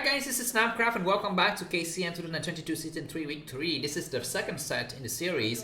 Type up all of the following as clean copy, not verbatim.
Alright guys, this is Starcraft and welcome back to KCM 2022 Season 3 Week 3. This is the second set in the series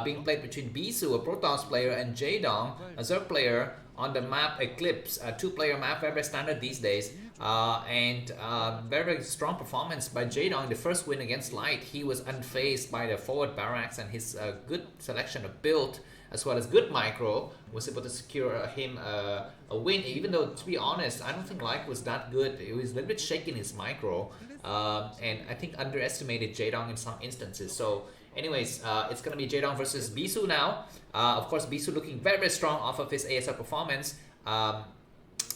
being played between Bisu, a Protoss player, and Jaedong, a Zerg player on the map Eclipse, a two-player map, very standard these days. Very strong performance by Jaedong in the first win against Light. He was unfazed by the forward barracks, and his good selection of build as well as good micro was able to secure him a win, even though, to be honest, I don't think Light was that good. It was a little bit shaky in his micro, and I think underestimated Jaedong in some instances. So anyways, it's going to be Jaedong versus Bisu now. Of course, Bisu looking very strong off of his ASL performance.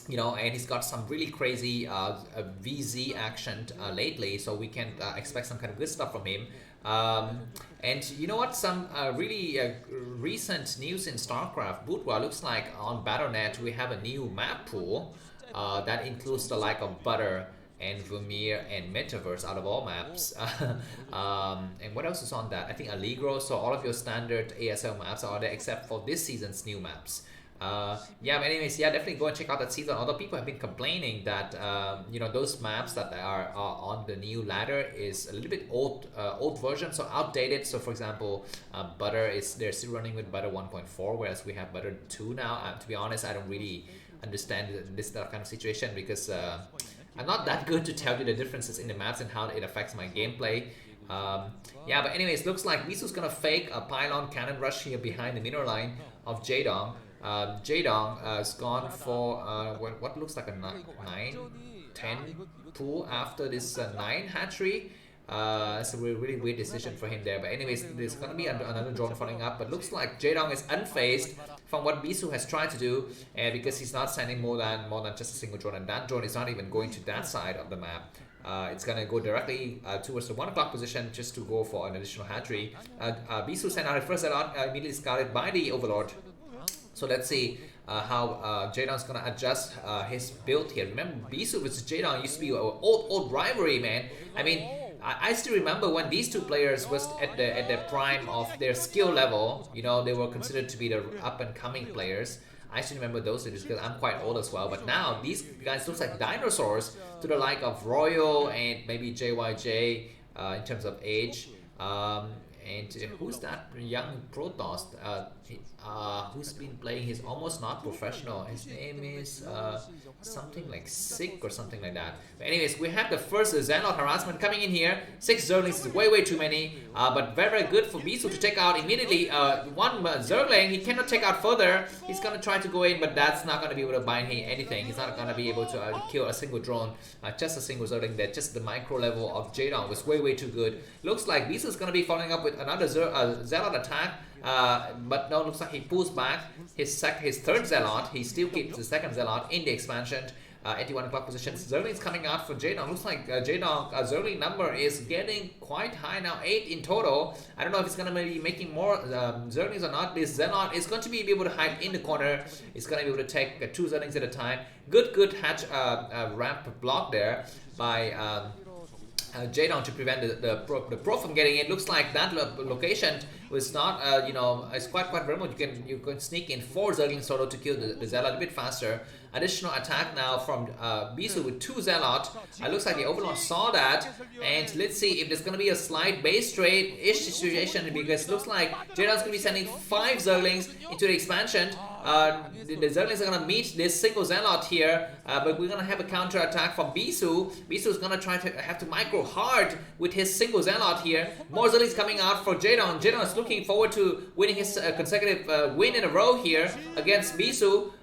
You know, and he's got some really crazy VZ action lately, so we can expect some kind of good stuff from him. And you know what, some really recent news in Starcraft. Budwa looks like on Battle.net we have a new map pool that includes the like of Butter and Vermeer and Metaverse out of all maps. And what else is on that? I think Allegro, so all of your standard ASL maps are there except for this season's new maps. Yeah, but anyways, yeah, definitely go and check out that season. Although people have been complaining that you know, those maps that are on the new ladder is a little bit old version, so outdated. So for example, Butter they're still running with Butter 1.4, whereas we have Butter 2 now. To be honest, I don't really understand this kind of situation because I'm not that good to tell you the differences in the maps and how it affects my gameplay. Yeah, but anyways, looks like Bisu's gonna fake a pylon cannon rush here behind the middle line of Jaedong. Jaedong has gone for what looks like a 9-10 pull after this 9 hatchery. It's a really weird decision for him there. But anyways, there's gonna be another drone following up. But looks like Jaedong is unfazed from what Bisu has tried to do, because he's not sending more than just a single drone, and that drone is not even going to that side of the map. It's gonna go directly towards the 1 o'clock position just to go for an additional hatchery. Bisu sent out his first alert, immediately scouted by the Overlord. So let's see how Jaedong's gonna adjust his build here. Remember, Bisu versus Jaedong used to be an old rivalry, man. I mean, I still remember when these two players was at the prime of their skill level. You know, they were considered to be the up-and-coming players. I still remember those days because I'm quite old as well. But now these guys look like dinosaurs to the like of Royal and maybe JYJ in terms of age. And who's that young Protoss who's been playing? He's almost not professional. His name is something like Sick or something like that. But anyways, we have the first Zealot harassment coming in here. 6 Zerglings is way too many. But very good for Bisu to take out immediately. One Zergling, he cannot take out further. He's gonna try to go in, but that's not gonna be able to bind anything. He's not gonna be able to kill a single drone. Just a single Zergling there. Just the micro level of Jaedong was way too good. Looks like Bisu is gonna be following up with another Zealot attack. But no, looks like he pulls back his third Zealot. He still keeps the second Zealot in the expansion. 81 o'clock position. Zergling's coming out for Jaedong. Looks like Jaedong Zergling number is getting quite high now, 8 in total. I don't know if it's gonna be making more Zerglings or not. This Zealot is going to be able to hide in the corner. It's gonna be able to take 2 Zerglings at a time. Good hatch ramp block there by Jaedong to prevent the pro from getting in. Looks like that location was not, you know, it's quite remote. You can sneak in 4 Zerglings solo to kill the Zealot a bit faster. Additional attack now from Bisu with 2 Zealot. Looks like the Overlord saw that, and let's see if there's gonna be a slight base trade-ish situation, because it looks like Jaedong's gonna be sending 5 Zerglings into the expansion. The Zerglings are gonna meet this single Zealot here, but we're gonna have a counter attack from Bisu. Bisu is gonna try to have to micro hard with his single Zealot here. More Zerglings coming out for Jaedong. Jaedong is looking forward to winning his consecutive win in a row here against Bisu.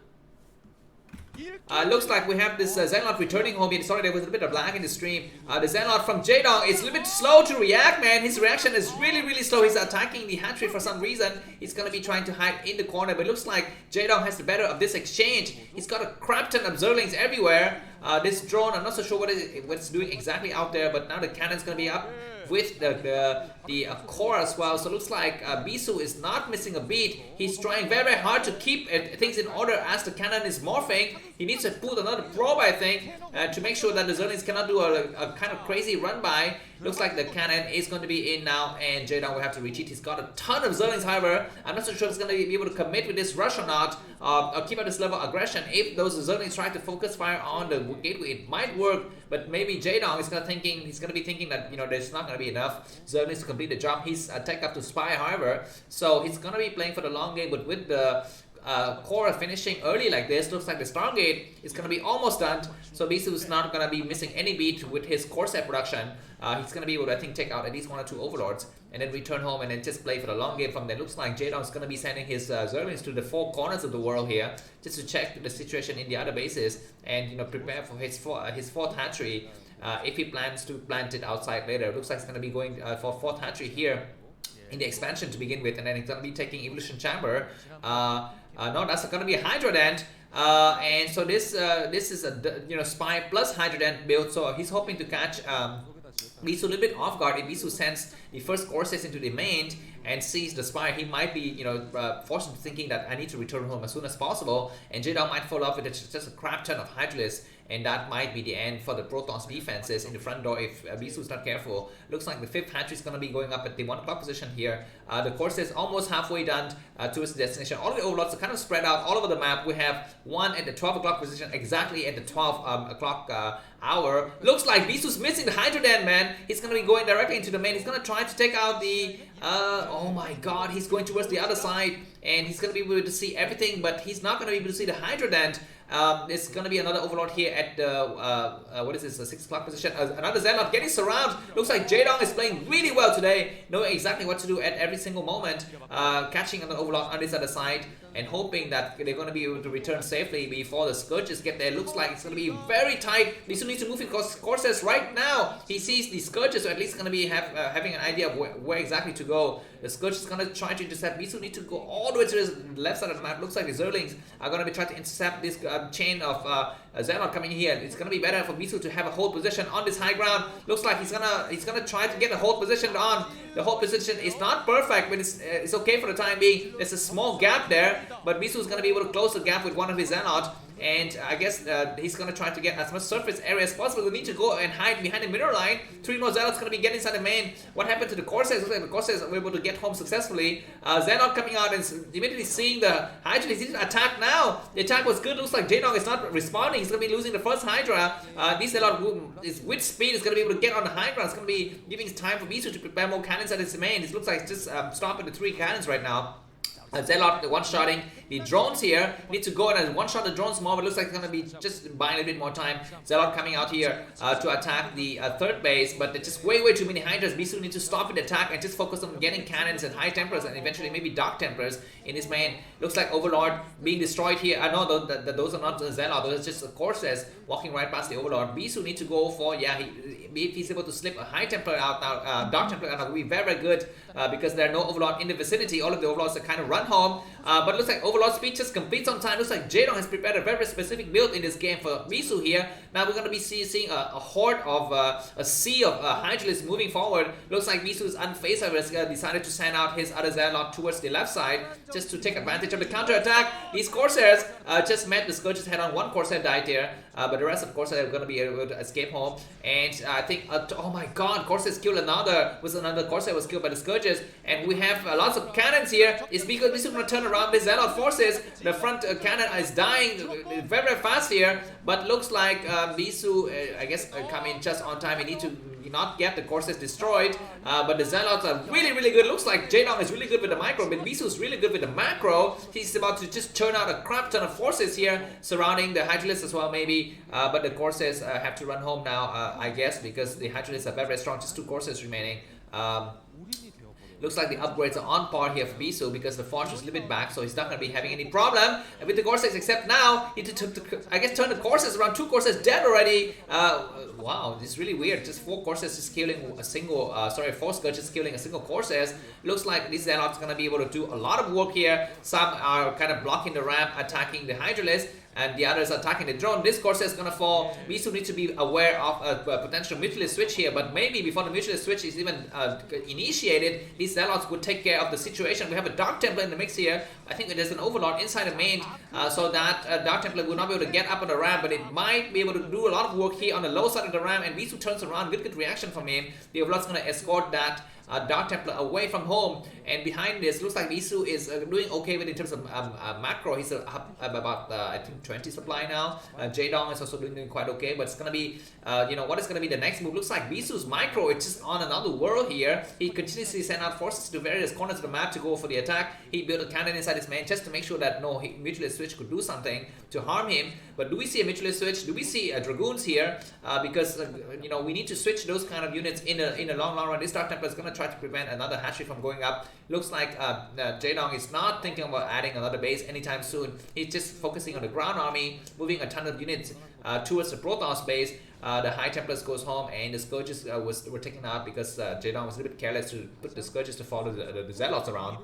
Looks like we have this Zealot returning home here. Sorry, there was a bit of lag in the stream. The Zealot from Jaedong is a little bit slow to react, man. His reaction is really slow. He's attacking the hatchery for some reason. He's gonna be trying to hide in the corner, but it looks like Jaedong has the better of this exchange. He's got a crap ton of Zerglings everywhere. This drone, I'm not so sure what it's doing exactly out there, but now the cannon's gonna be up with the core as well. So it looks like Bisu is not missing a beat. He's trying very hard to keep things in order as the cannon is morphing. He needs to put another probe, I think, to make sure that the Zerglings cannot do a kind of crazy run by. Looks like the cannon is going to be in now, and Jaedong will have to retreat. He's got a ton of Zerglings, however. I'm not so sure he's going to be able to commit with this rush or not, or keep at this level of aggression. If those Zerglings try to focus fire on the gateway, it might work, but maybe Jaedong is he's gonna be thinking that, you know, there's not gonna be enough Zerglings to complete the job. He's tech up to Spy, however, so he's gonna be playing for the long game, but with the core finishing early like this, looks like the Stargate is going to be almost done, so Bisu is not going to be missing any beat with his core set production. He's going to be able to, I think, take out at least 1 or 2 overlords and then return home and then just play for the long game from there. Looks like Jaedong is going to be sending his Zerglings to the 4 corners of the world here just to check the situation in the other bases and, you know, prepare for his 4th hatchery if he plans to plant it outside later. It looks like he's going to be going for 4th hatchery here in the expansion to begin with, and then he's going to be taking Evolution Chamber. No, that's going to be a Hydra Dent. And so this is a, you know, Spy plus Hydra Dent build. So he's hoping to catch Bisu a little bit off guard. If Bisu sends the first courses into the main and sees the Spy, he might be, you know, forced into thinking that I need to return home as soon as possible. And Jaedong might follow up with just a crap ton of Hydralisks, and that might be the end for the Protoss defenses in the front door if Bisu is not careful. Looks like the 5th hatchery is going to be going up at the 1 o'clock position here. The course is almost halfway done towards the destination. All of the overlords are kind of spread out all over the map. We have one at the 12 o'clock position, exactly at the 12 o'clock hour. Looks like Bisu's missing the Hydra Den, man. He's going to be going directly into the main. He's going to try to take out the... oh my god, he's going towards the other side, and he's going to be able to see everything, but he's not going to be able to see the Hydra Dent. There's going to be another overlord here at the, what is this, 6 o'clock position. Another Zealot getting surrounded. Looks like Jaedong is playing really well today, knowing exactly what to do at every single moment. Catching another overlord on this other side and hoping that they're going to be able to return safely before the Scourges get there. Looks like it's going to be very tight. Bisu needs to move in courses right now. He sees the Scourges, so at least going to be having an idea of where exactly to go. The Scourge is going to try to intercept. Bisu needs to go all the way to the left side of the map. Looks like the Zerglings are going to be trying to intercept this chain of Zealot coming here. It's going to be better for Bisu to have a hold position on this high ground. Looks like he's gonna try to get a hold position on. The hold position is not perfect, but it's okay for the time being. There's a small gap there, but Bisu is going to be able to close the gap with one of his Zealots. And I guess he's going to try to get as much surface area as possible. We need to go and hide behind the mineral line. 3 more Zealots going to be getting inside the main. What happened to the Corsairs? Looks like the Corsairs were able to get home successfully. Zealot coming out and immediately seeing the Hydra. He didn't attack now. The attack was good. Looks like Jaedong is not responding. He's going to be losing the first Hydra. This Zealot with speed is going to be able to get on the high ground. It's going to be giving time for Bisu to prepare more cannons at his main. It looks like it's just stopping the 3 cannons right now. Zealot one-shotting the drones here. Need to go and one-shot the drones more, but looks like it's going to be just buying a bit more time. Zealot coming out here to attack the 3rd base, but there's just way too many Hydras. Bisu needs to stop the attack and just focus on getting cannons and High Templars and eventually maybe Dark Templars in his main. Looks like Overlord being destroyed here. I know those are not Zealot, those are just Corsairs walking right past the Overlord. Bisu needs to go for, yeah, if he's able to slip a High Templar out now, Dark Templar out, will be very good because there are no Overlord in the vicinity. All of the Overlords are kind of run home, but looks like Overlord speed just completes on time. Looks like Jaedong has prepared a very specific build in this game for Bisu here. Now we're going to be seeing a horde of a sea of Hydralisks moving forward. Looks like Bisu is unfazed, however, decided to send out his other Zealot towards the left side just to take advantage of the counter attack. These Corsairs just met the Scourge's head on. 1 Corsair died here, but the rest of Corsairs are going to be able to escape home. And I think, oh my god, Corsairs killed another Corsair was killed by the Scourges, and we have lots of cannons here. It's because Bisu going to turn around the Zealot forces. The front cannon is dying very fast here, but looks like Bisu, I guess, come in just on time. We need to not get the Corsairs destroyed, but the Zealots are really good. Looks like Jaedong is really good with the micro, but Bisu is really good with the macro. He's about to just turn out a crap ton of forces here surrounding the Hydralisks as well, maybe, but the Corsairs have to run home now, I guess, because the Hydralisks are very strong. Just 2 Corsairs remaining. Looks like the upgrades are on par here for Bisu because the Forge is a little bit back, so he's not going to be having any problem with the Corsairs, except now he I guess turn the Corsairs around. 2 Corsairs dead already. Wow, this is really weird. Just 4 Corsairs just killing a single, 4 Scourges killing a single Corsairs. Looks like this Zealot's going to be able to do a lot of work here. Some are kind of blocking the ramp, attacking the Hydralisk, and the others are attacking the drone. This Corsair is going to fall. Bisu needs to be aware of a potential mutualist switch here, but maybe before the mutualist switch is even initiated, these Zealots would take care of the situation. We have a Dark Templar in the mix here. I think there's an Overlord inside the main, so that Dark Templar will not be able to get up on the ramp, but it might be able to do a lot of work here on the low side of the ramp, and Bisu turns around. Good reaction from him. The Overlord's going to escort that Dark Templar away from home, and behind this looks like Bisu is doing okay with in terms of macro. He's about I think 120 supply now. Jaedong is also doing quite okay, but it's gonna be, what is gonna be the next move? Looks like Bisu's micro, it's just on another world here. He continuously sent out forces to various corners of the map to go for the attack. He built a cannon inside his main just to make sure that no mutualist switch could do something to harm him. But do we see a mutualist switch? Do we see dragoons here? Because we need to switch those kind of units in a long run. This Dark Templar is gonna try to prevent another hatchery from going up. Looks like Jaedong is not thinking about adding another base anytime soon. He's just focusing on the ground army, moving a ton of units towards the Protoss base. The High Templars goes home, and the Scourges were taken out because Jaedong was a little bit careless to put the Scourges to follow the Zealots around.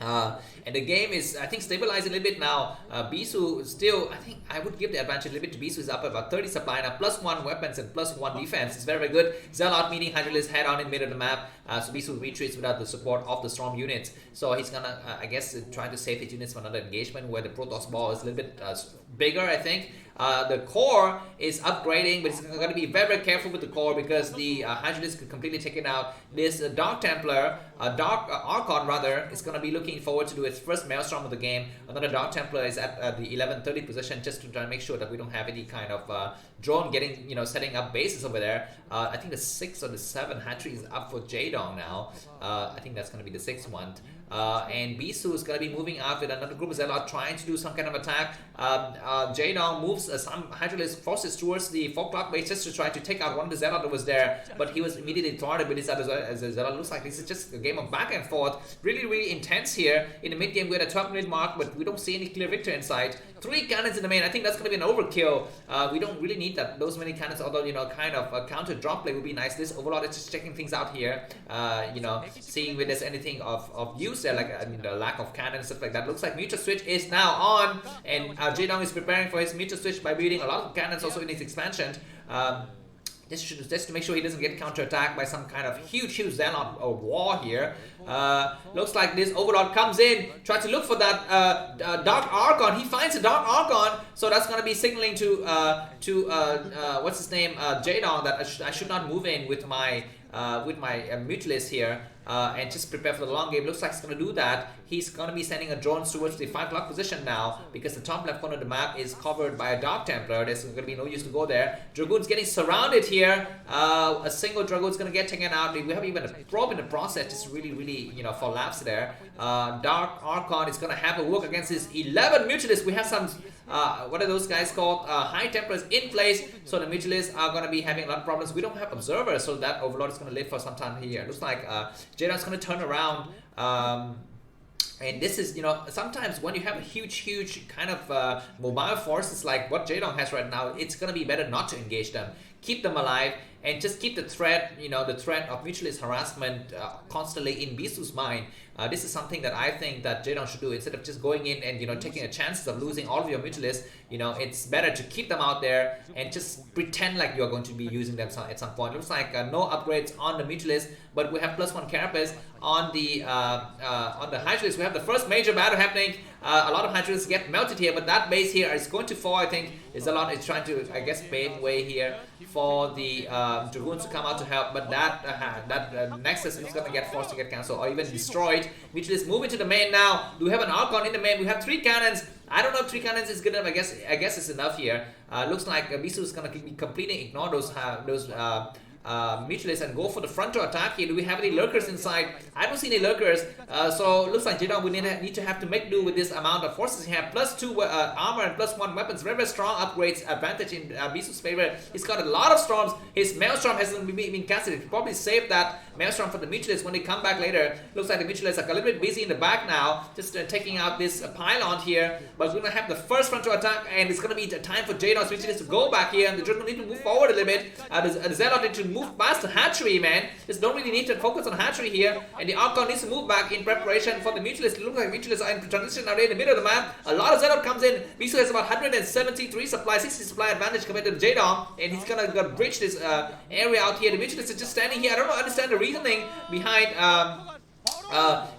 And the game is, I think, stabilizing a little bit now. Bisu still, I think I would give the advantage a little bit to Bisu. Is up about 30 supply now, +1 weapons and +1 defense. It's very, very good. Zealot meeting Hydralis head on in the middle of the map. So Bisu retreats without the support of the Storm units. So he's gonna, I guess, try to save his units for another engagement where the Protoss ball is a little bit bigger, I think. The core is upgrading, but he's going to be very, very careful with the core because the Hydralis could completely take it out. This Dark Templar, Dark Archon rather, is going to be looking forward to do its first Maelstrom of the game. Another Dark Templar is at the 1130 position just to try to make sure that we don't have any kind of drone getting, setting up bases over there. I think the 6 or the 7 hatchery is up for Jaedong now. I think that's going to be the 6th one. And Bisu is going to be moving out with another group of Zealot trying to do some kind of attack. Jaedong moves some Hydralis forces towards the 4 o'clock base just to try to take out one of the Zealot that was there, but he was immediately thwarted with his other as a Zealot. Looks like this is just a game of back and forth. Really, really intense here. In the mid game, we're at a 12-minute mark, but we don't see any clear victory in sight. 3 cannons in the main. I think that's going to be an overkill. We don't really need those many cannons, although, kind of a counter drop play would be nice. This Overlord is just checking things out here. Seeing if there's anything of use there, like the lack of cannons, stuff like that. Looks like mutual switch is now on, and Jaedong is preparing for his mutual switch by building a lot of cannons also in his expansion. Just to make sure he doesn't get counterattacked by some kind of huge Zealot or war here. Looks like this Overlord comes in, tries to look for that Dark Archon. He finds a Dark Archon, so that's going to be signaling to what's his name, Jaedong, that I should not move in with my mutualist here. And just prepare for the long game. Looks like he's going to do that. He's going to be sending a drone towards the 5 o'clock position now because the top left corner of the map is covered by a Dark Templar. There's going to be no use to go there. Dragoon's getting surrounded here. A single Dragoon's going to get taken out. We have even a probe in the process. Just really, really, for laps there. Dark Archon is going to have a work against his 11 mutualists. We have some, what are those guys called? High Templars in place. So the mutualists are going to be having a lot of problems. We don't have observers, so that Overlord is going to live for some time here. Looks like Jaedong's going to turn around. And this is, sometimes when you have a huge kind of mobile forces like what Jaedong has right now, it's going to be better not to engage them. Keep them alive and just keep the threat, the threat of mutualist harassment constantly in Bisu's mind. This is something that I think that Jaedong should do instead of just going in and taking a chance of losing all of your mutualists. It's better to keep them out there and just pretend like you're going to be using them at some point. Looks like no upgrades on the mutualist, but we have +1 carapace on the Hydralis. We have the first major battle happening. A lot of Hydralis get melted here, but that base here is going to fall. I think is trying to, I guess, pave way here for the Dragoons to come out to help, but that Nexus is going to get forced to get cancelled or even destroyed. Mutualists move into the main now. Do we have an Archon in the main? We have 3 cannons. I don't know if 3 cannons is good enough. I guess it's enough here. Looks like Bisu is going to be completely ignore those mutualists and go for the frontal attack here. Do we have any lurkers inside? I don't see any lurkers. So looks like Jaedong will need to have to make do with this amount of forces he has. +2 armor and +1 weapons. Very, very strong upgrades. Advantage in Bisu's favor. He's got a lot of storms. His Maelstrom hasn't been casted. He probably saved that Maelstrom for the mutualists when they come back later. Looks like the mutualists are a little bit busy in the back now, just taking out this pylon here. But we're going to have the first frontal attack, and it's going to be the time for Jaedong's mutualists to go back here, and the Dragon need to move forward a little bit. The Zealot need to move past the hatchery, man. Just don't really need to focus on hatchery here, and the Archon needs to move back in preparation for the mutualists. It looks like mutualists are in transition now in the middle of the map. A lot of Zealot comes in. Bisu has about 173 supply, 60 supply advantage compared to Jaedong, and he's gonna bridge this area out here. The mutualists are just standing here. I don't understand the reasoning behind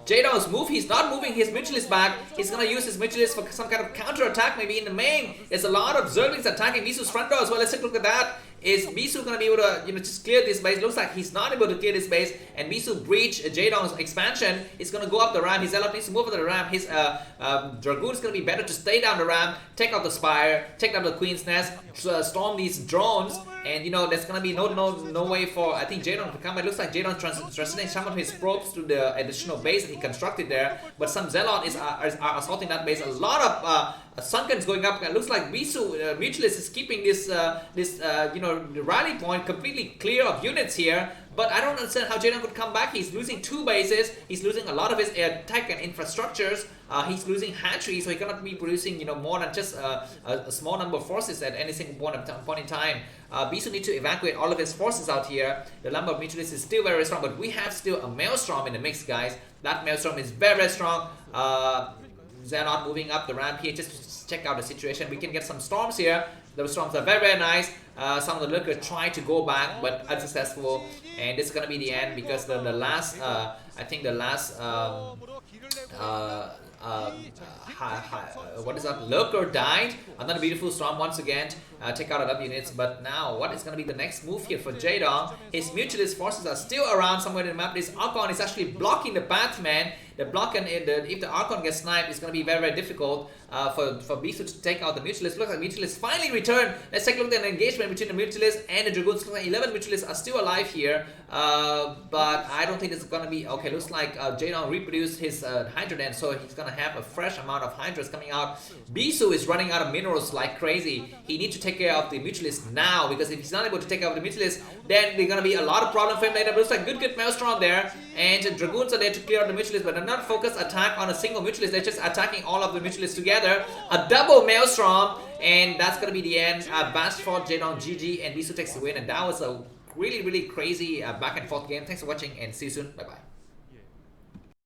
Jaedong's move. He's not moving his mutualist back. He's gonna use his mutualist for some kind of counter attack, maybe in the main. There's a lot of Zerglings attacking Bisu's front door as well. Let's take a look at that. is Bisu gonna be able to, just clear this base? Looks like he's not able to clear this base, and Bisu breach Jaedong's expansion. He's gonna go up the ramp. His Zealot needs to move up the ramp. His Dragoon is gonna be better to stay down the ramp, take out the Spire, take out the Queen's Nest, storm these drones, and there's gonna be no way for, I think, Jaedong to come. It looks like Jaedong transiting some of his probes to the additional base that he constructed there, but some Zealot are assaulting that base. A lot of Sunkens going up. It looks like Bisu Mutualist is keeping this the rally point completely clear of units here. But I don't understand how Jaedong could come back. He's losing 2 bases. He's losing a lot of his tech and infrastructures. He's losing hatcheries, so he cannot be producing more than just a small number of forces at any single point in time. Bisu needs to evacuate all of his forces out here. The number of mutualists is still very strong, but we have still a Maelstrom in the mix, guys. That Maelstrom is very strong. Zealot moving up the ramp here just to check out the situation. We can get some storms here. The storms are very nice. Some of the lurkers try to go back, but unsuccessful. And this is gonna be the end, because the last, I think the last, what is that? Lurker died. Another beautiful storm once again. Take out other units. But now, what is going to be the next move here for Jaedong? His mutualist forces are still around somewhere in the map. This Archon is actually blocking the path, man. The block, and if the Archon gets sniped, it's going to be very difficult for Bisu to take out the mutualists. Looks like mutualists finally returned. Let's take a look at the engagement between the mutualists and the Dragoons. Looks like 11 mutualists are still alive here, but I don't think this is going to be okay. Looks like Jaedong reproduced his Hydra then, so he's going to have a fresh amount of Hydras coming out. Bisu is running out of minerals like crazy. He needs to take care of the mutualists now, because if he's not able to take care of the mutualists, then there's going to be a lot of problem for him later. But looks like good Maelstrom there, and Dragoons are there to clear out the mutualists, but they're not focused attack on a single mutualist. They're just attacking all of the mutualists together. A double Maelstrom, and that's going to be the end. Bash for Jaedong, GG, and Bisu takes the win, and that was a really crazy back and forth game. Thanks for watching, and see you soon. Bye bye.